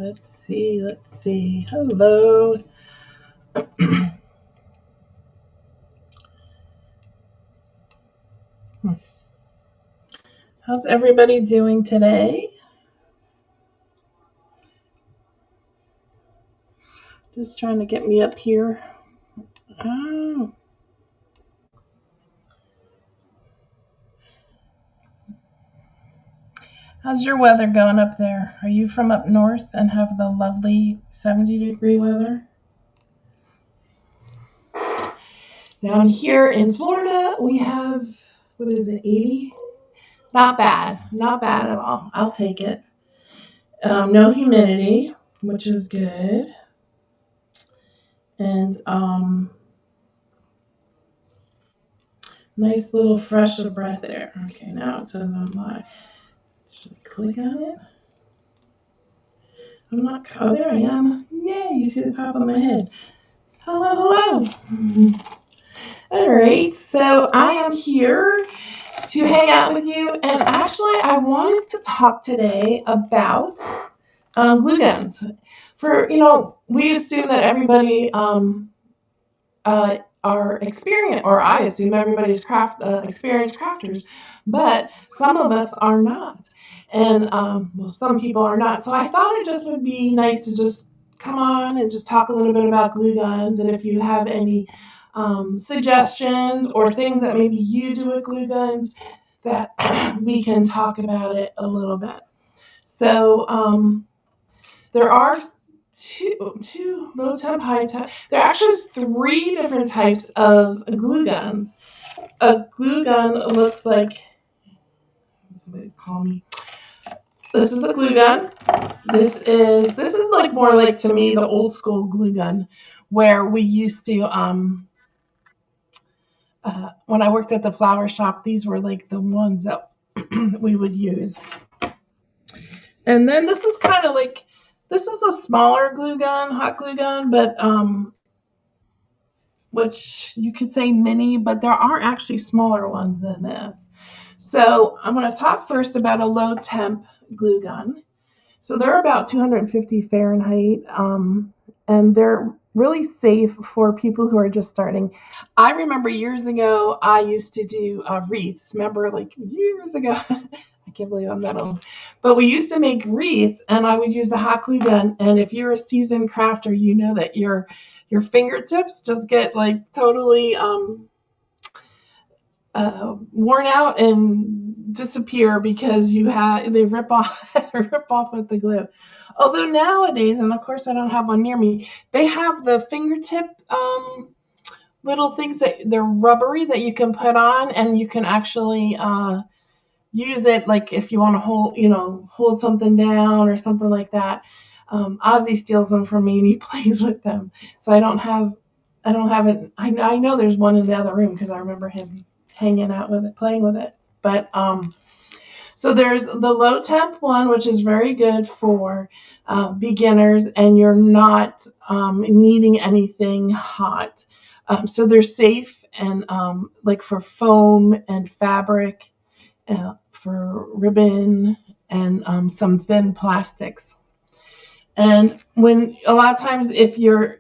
Let's see. Hello. How's everybody doing today? Just trying to get me up here. Oh. How's your weather going up there? Are you from up north and have the lovely 70-degree weather? Down here in Florida, we have, what is it, 80? Not bad at all. I'll take it. No humidity, which is good. And nice little fresh of breath there. Okay, now it says I'm live. Should I click on it? I'm not, oh, there I am. Yay, you see the top of my head. Hello. All right, so I am here to hang out with you, and actually I wanted to talk today about glue guns. We assume that everybody are experienced, or I assume everybody's experienced crafters, but some of us are not, and some people are not. So I thought it just would be nice to just come on and just talk a little bit about glue guns, and if you have any suggestions or things that maybe you do with glue guns, that we can talk about it a little bit. So there are two low-temp, high-temp. There are actually 3 different types of glue guns. A glue gun looks like, somebody's calling me. This is a glue gun. This is like more like, to me, the old school glue gun, where we used to when I worked at the flower shop, these were like the ones that we would use. And then this is kind of like, this is a smaller glue gun, hot glue gun, but which you could say mini, but there are actually smaller ones than this. So I'm going to talk first about a low temp glue gun. So they're about 250 Fahrenheit, and they're really safe for people who are just starting. I remember years ago, I used to do wreaths. Remember, like years ago, I can't believe I'm that old. But we used to make wreaths, and I would use the hot glue gun. And if you're a seasoned crafter, you know that your fingertips just get like totally worn out and disappear because they rip off with the glue. Although nowadays, and of course I don't have one near me, they have the fingertip little things that they're rubbery that you can put on, and you can actually use it like if you want to hold something down or something like that. Ozzy steals them from me and he plays with them. So I don't have it. I know there's one in the other room because I remember him hanging out with it, playing with it. But so there's the low temp one, which is very good for beginners, and you're not needing anything hot. So they're safe and like for foam and fabric, for ribbon and some thin plastics. And when a lot of times if you're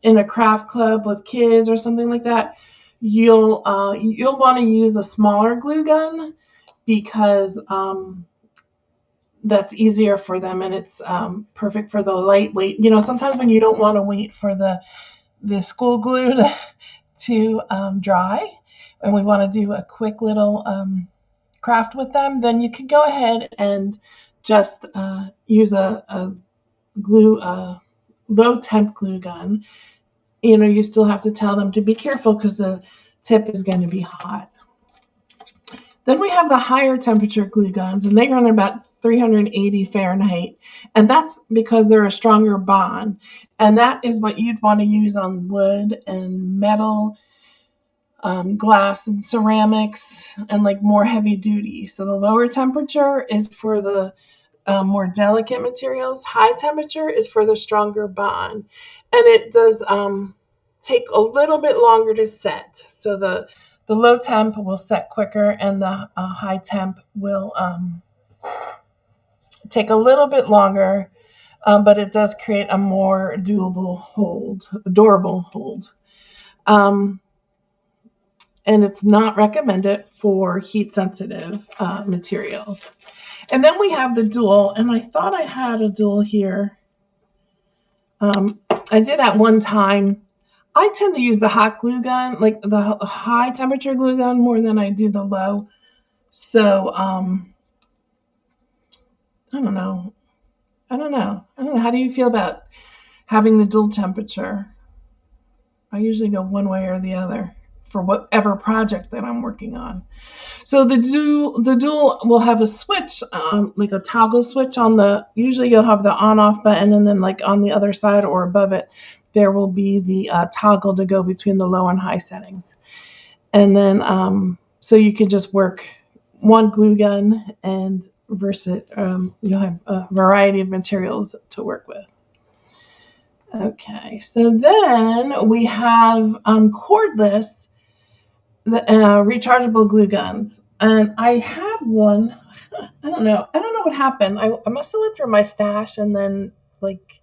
in a craft club with kids or something like that, you'll want to use a smaller glue gun because that's easier for them, and it's perfect for the lightweight. Sometimes when you don't want to wait for the school glue to dry, and we want to do a quick little craft with them, then you can go ahead and just use a low temp glue gun. You still have to tell them to be careful because the tip is going to be hot. Then we have the higher temperature glue guns, and they run about 380 Fahrenheit, and that's because they're a stronger bond, and that is what you'd want to use on wood and metal, glass and ceramics, and like more heavy duty. So the lower temperature is for the more delicate materials. High temperature is for the stronger bond, and it does take a little bit longer to set. So the low temp will set quicker, and the high temp will take a little bit longer but it does create a more durable hold. Um, and it's not recommended for heat sensitive materials. And then we have the dual, and I thought I had a dual here. I did at one time. I tend to use the hot glue gun, like the high temperature glue gun, more than I do the low. So I don't know. How do you feel about having the dual temperature? I usually go one way or the other for whatever project that I'm working on. So the dual will have a switch, like a toggle switch on the. Usually you'll have the on-off button, and then like on the other side or above it, there will be the toggle to go between the low and high settings. And then so you can just work one glue gun and you'll have a variety of materials to work with. Okay, so then we have cordless rechargeable glue guns, and I had one. I don't know what happened. I must have went through my stash and then like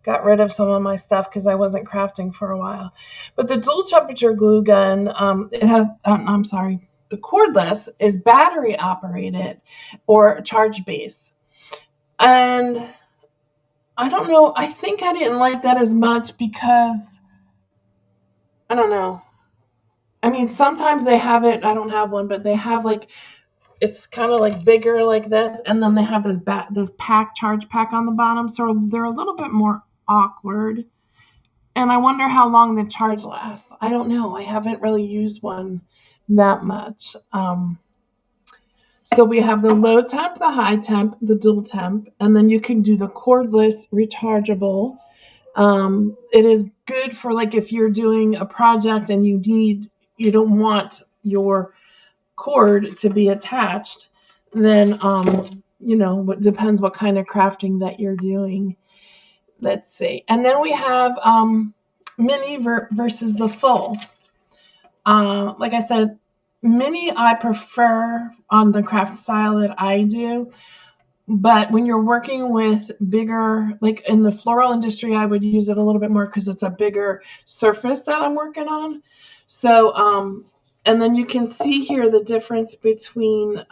got rid of some of my stuff because I wasn't crafting for a while. But the dual temperature glue gun, it has. I'm sorry. The cordless is battery operated or charge base, and I don't know. I think I didn't like that as much because I don't know. I mean, sometimes they have it. I don't have one, but they have like it's kind of like bigger like this, and then they have this charge pack on the bottom, so they're a little bit more awkward. And I wonder how long the charge lasts. I don't know. I haven't really used one that much. So we have the low temp, the high temp, the dual temp, and then you can do the cordless rechargeable. It is good for like if you're doing a project and you don't want your cord to be attached, then it depends what kind of crafting that you're doing. Let's see. And then we have mini versus the full. Like I said, mini I prefer on the craft style that I do. But when you're working with bigger, like in the floral industry, I would use it a little bit more because it's a bigger surface that I'm working on. So, and then you can see here the difference between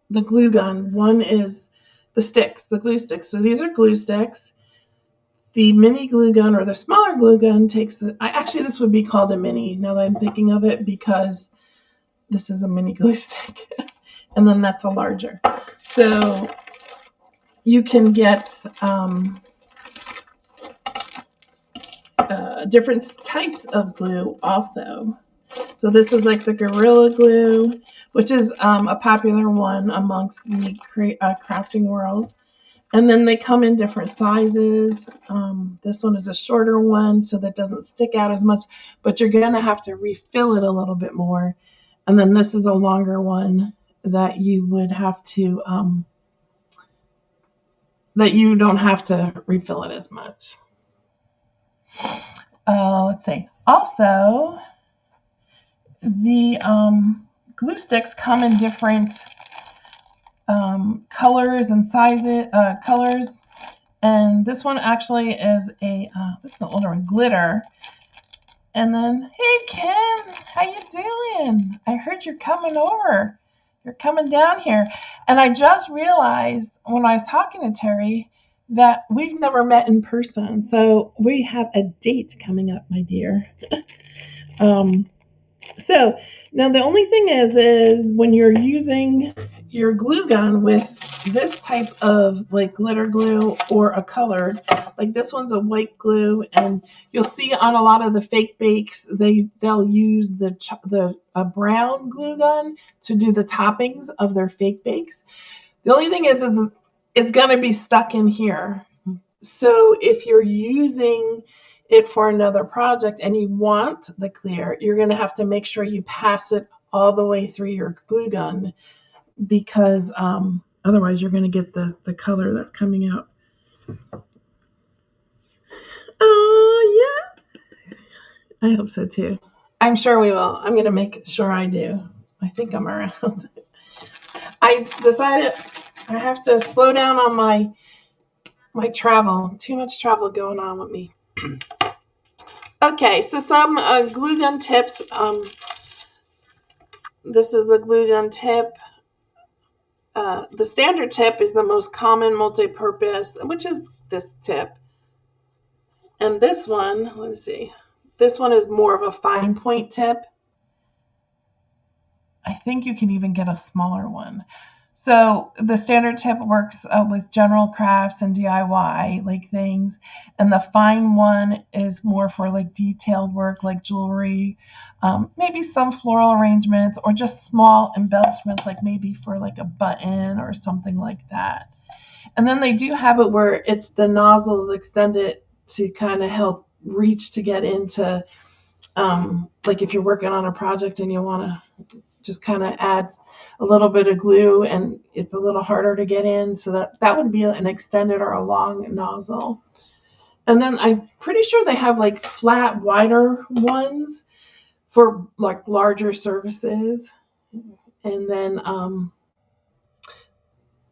the glue gun. One is the glue sticks. So these are glue sticks. The mini glue gun or the smaller glue gun takes actually this would be called a mini now that I'm thinking of it because this is a mini glue stick. And then that's a larger. So you can get different types of glue also. So this is like the Gorilla Glue, which is a popular one amongst the crafting world. And then they come in different sizes. This one is a shorter one, so that doesn't stick out as much, but you're going to have to refill it a little bit more. And then this is a longer one that you would have to, that you don't have to refill it as much. Let's see. Also, the glue sticks come in different colors and colors. And this one actually is this is an older one, glitter. And then, hey Ken, how you doing? I heard you're coming over. You're coming down here. And I just realized when I was talking to Terry that we've never met in person. So we have a date coming up, my dear. So now the only thing is when you're using your glue gun with this type of like glitter glue or a colored, like this one's a white glue, and you'll see on a lot of the fake bakes they'll use a brown glue gun to do the toppings of their fake bakes. The only thing is it's going to be stuck in here. So if you're using it for another project and you want the clear, you're going to have to make sure you pass it all the way through your glue gun because otherwise you're going to get the color that's coming out. Yeah. I hope so too. I'm sure we will. I'm going to make sure I do. I think I'm around. I decided I have to slow down on my travel. Too much travel going on with me. Okay, so some glue gun tips. This is the glue gun tip. The standard tip is the most common multi-purpose, which is this tip. And this one, let me see. This one is more of a fine point tip. I think you can even get a smaller one. So the standard tip works with general crafts and DIY like things, and the fine one is more for like detailed work like jewelry, maybe some floral arrangements, or just small embellishments like maybe for like a button or something like that. And then they do have it where it's the nozzles extended to kind of help reach to get into, like if you're working on a project and you want to just kind of add a little bit of glue and it's a little harder to get in, so that would be an extended or a long nozzle. And then I'm pretty sure they have like flat, wider ones for like larger surfaces, and then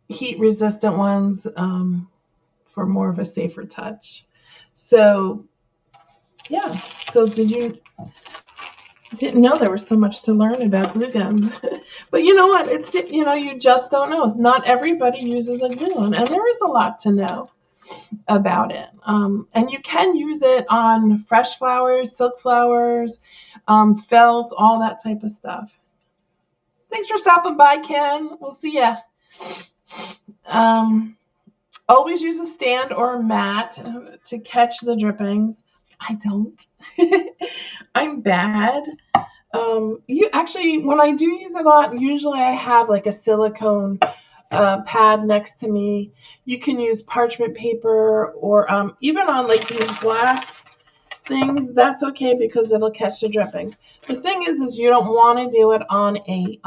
heat resistant ones for more of a safer touch. So yeah, so didn't know there was so much to learn about glue guns. But you know what? It's, you just don't know. Not everybody uses a glue gun, and there is a lot to know about it. And you can use it on fresh flowers, silk flowers, felt, all that type of stuff. Thanks for stopping by, Ken. We'll see ya. Always use a stand or a mat to catch the drippings. I don't. I'm bad. You actually, when I do use it a lot, usually I have like a silicone pad next to me. You can use parchment paper, or even on like these glass things. That's okay because it'll catch the drippings. The thing is you don't want to do it on a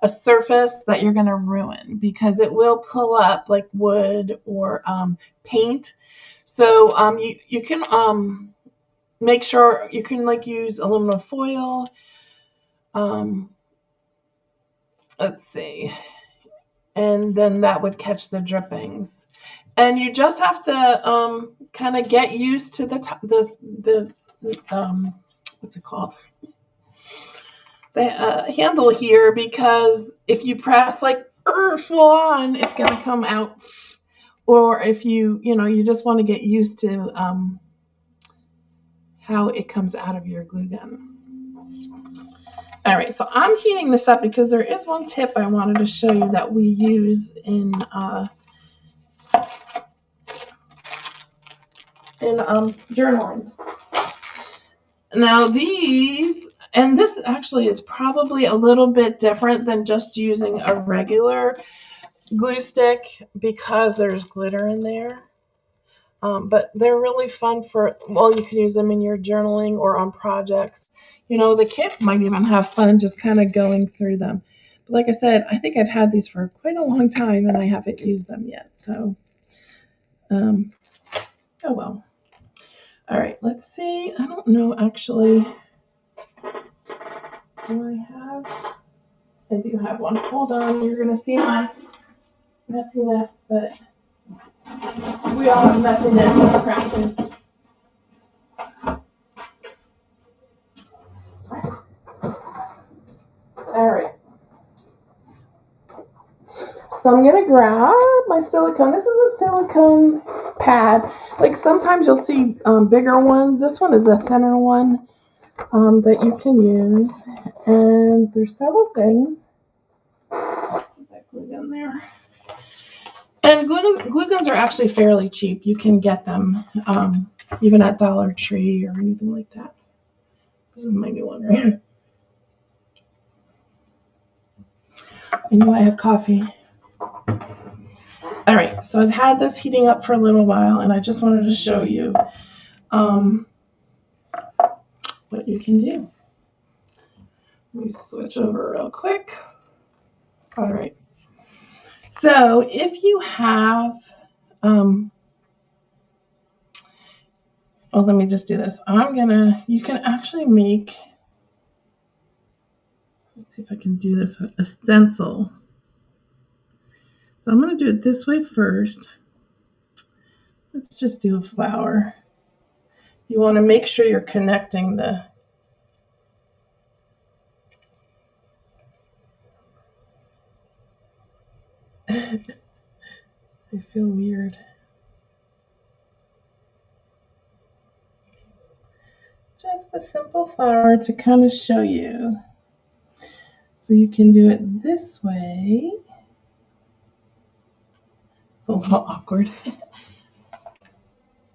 surface that you're going to ruin, because it will pull up like wood or paint. So you can make sure you can like use aluminum foil. Let's see, and then that would catch the drippings. And you just have to kind of get used to the what's it called? The handle here, because if you press like full on, it's going to come out. Or if you just want to get used to how it comes out of your glue gun. All right, so I'm heating this up because there is one tip I wanted to show you that we use in journaling. Now these, and this actually is probably a little bit different than just using a regular glue stick because there's glitter in there. But they're really fun for, well, you can use them in your journaling or on projects. The kids might even have fun just kind of going through them. But like I said, I think I've had these for quite a long time and I haven't used them yet. So, oh well. All right, let's see. I don't know, actually. Do I have? I do have one. Hold on. You're going to see my messiness, but we all have messiness in the practice. All right. So I'm going to grab my silicone. This is a silicone pad. Like sometimes you'll see bigger ones. This one is a thinner one that you can use. And there's several things. Put that glue gun there. And glue guns are actually fairly cheap. You can get them even at Dollar Tree or anything like that. This is my new one right here. I knew I had coffee. All right, so I've had this heating up for a little while, and I just wanted to show you what you can do. Let me switch over real quick. All right. So if you have, well, let me just do this. You can actually make, let's see if I can do this with a stencil. So I'm going to do it this way first. Let's just do a flower. You want to make sure you're connecting the I feel weird. Just a simple flower to kind of show you. So you can do it this way. It's a little awkward.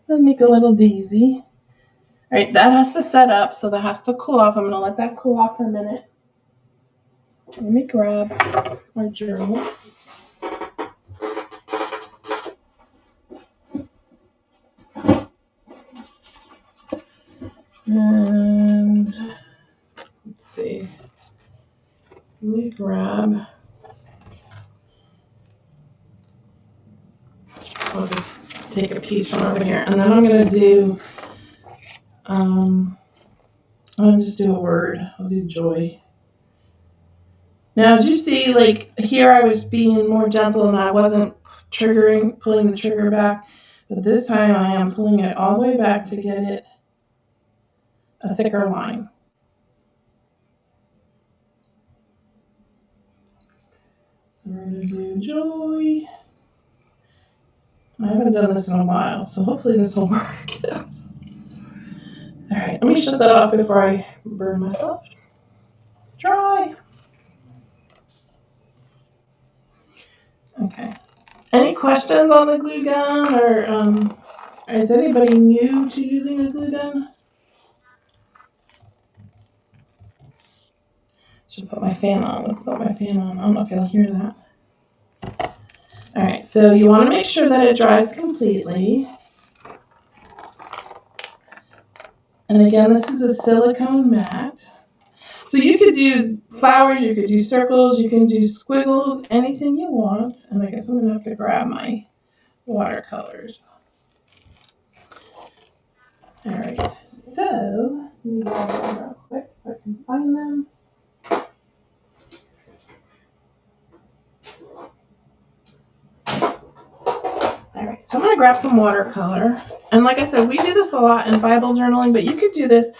Let's make a little daisy. All right, that has to set up, so that has to cool off. I'm going to let that cool off for a minute. Let me grab my journal. And let's see. Let me grab. I'll just take a piece from over here, and then I'm going to do. I'm going to just do a word. I'll do joy. Now, as you see, like here, I was being more gentle, and I wasn't pulling the trigger back. But this time, I am pulling it all the way back to get it a thicker line. So we're going to do joy. I haven't done this in a while, so hopefully this will work. All right, let me shut that off before I burn myself dry. Okay. Any questions on the glue gun, or is anybody new to using a glue gun? Should put my fan on. Let's put my fan on. I don't know if you'll hear that. All right, so you want to make sure that it dries completely. And again, this is a silicone mat. So you could do flowers, you could do circles, you can do squiggles, anything you want. And I guess I'm going to have to grab my watercolors. All right, so let me grab them real quick if I can find them. All right, so I'm going to grab some watercolor. And like I said, we do this a lot in Bible journaling, but you could do this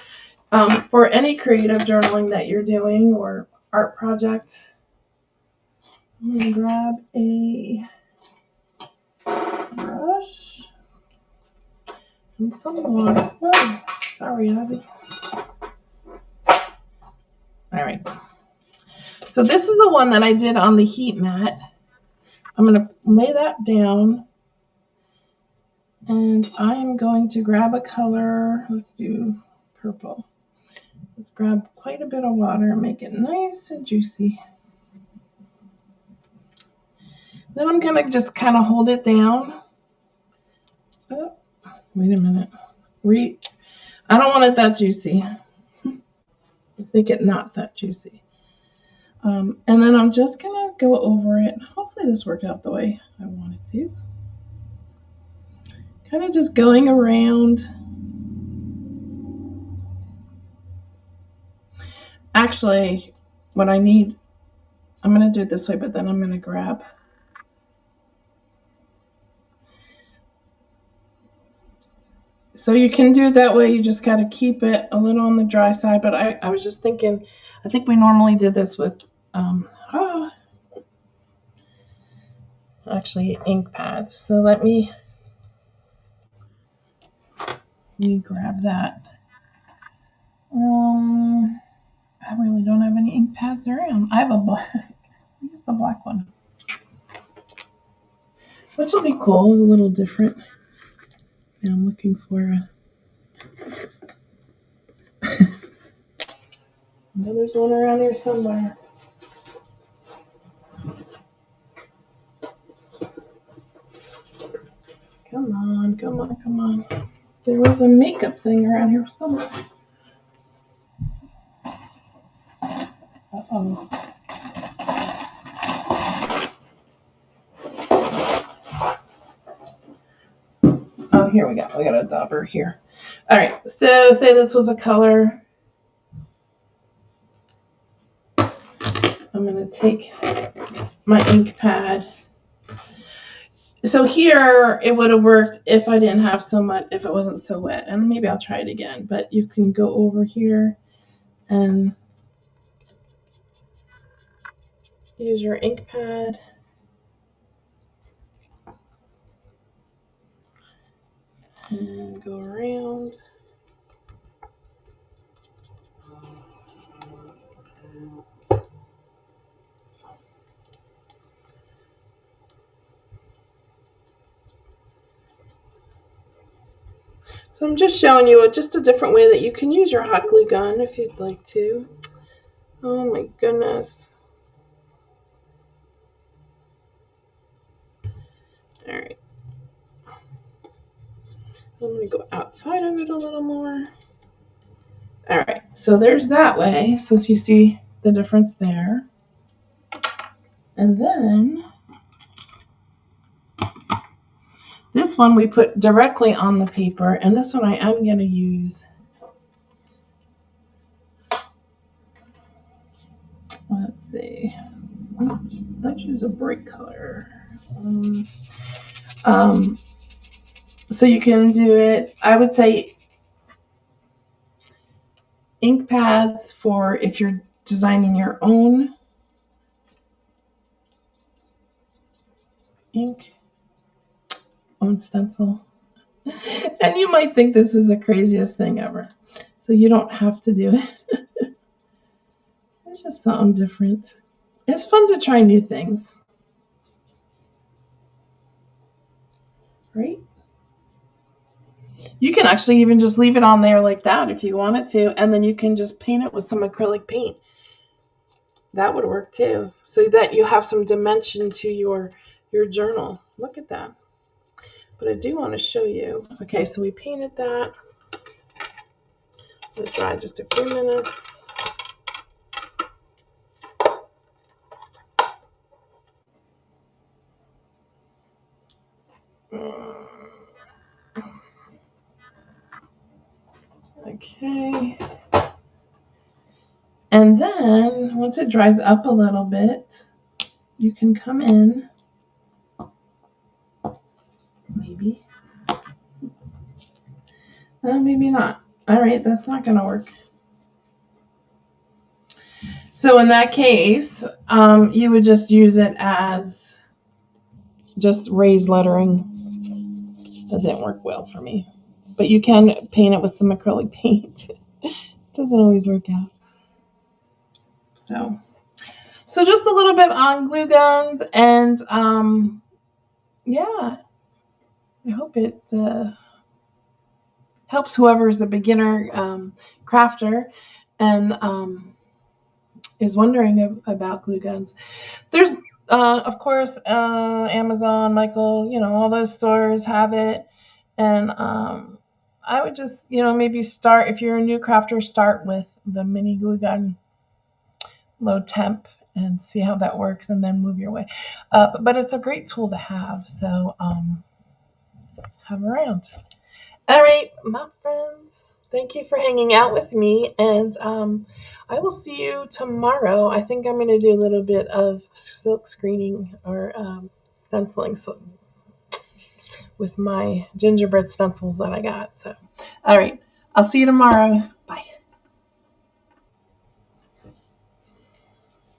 for any creative journaling that you're doing or art project. I'm going to grab a brush and some water. Oh, sorry, Ozzy. All right. So this is the one that I did on the heat mat. I'm going to lay that down. And I'm going to grab a color. Let's do purple. Let's grab quite a bit of water and make it nice and juicy. Then I'm going to just kind of hold it down. Oh, wait a minute. I don't want it that juicy. Let's make it not that juicy. And then I'm just going to go over it. Hopefully this worked out the way I wanted to. Kind of just going around. Actually, what I need, I'm going to do it this way, but then I'm going to grab. So you can do it that way. You just got to keep it a little on the dry side. But I was just thinking, I think we normally did this with, actually ink pads. So let me grab that. I really don't have any ink pads around. I have a black. I use the black one, which will be cool, a little different. And I'm looking for a. I know there's one around here somewhere. Come on, come on, come on. There was a makeup thing around here somewhere. Uh-oh. Oh, here we go. We got a dauber here. All right. So say this was a color. I'm going to take my ink pad So here it would have worked if I didn't have so much, if it wasn't so wet. And maybe I'll try it again. But you can go over here and use your ink pad. And go around. So I'm just showing you just a different way that you can use your hot glue gun if you'd like to. Oh my goodness. All right. I'm going to go outside of it a little more. All right, so there's that way. So you see the difference there. And then this one we put directly on the paper, and this one I am going to use, let's see, let's use a bright color. So you can do it, I would say, ink pads for if you're designing your own own stencil. And you might think this is the craziest thing ever. So you don't have to do it. It's just something different. It's fun to try new things. Right? You can actually even just leave it on there like that if you wanted to, and then you can just paint it with some acrylic paint. That would work too, so that you have some dimension to your journal. Look at that. But I do want to show you. Okay, so we painted that. Let it dry just a few minutes. Okay. And then once it dries up a little bit, you can come in, maybe. Maybe not. All right, that's not going to work. So in that case, you would just use it as just raised lettering. That didn't work well for me. But you can paint it with some acrylic paint. It doesn't always work out. So just a little bit on glue guns, and yeah, I hope it helps whoever is a beginner crafter and is wondering about glue guns. There's, of course, Amazon, Michael, all those stores have it. And I would just, maybe start, if you're a new crafter, start with the mini glue gun, low temp, and see how that works, and then move your way up. But it's a great tool to have, so have around. All right, my friends, thank you for hanging out with me, and I will see you tomorrow. I think I'm going to do a little bit of silk screening or stenciling with my gingerbread stencils that I got. So, all right, I'll see you tomorrow.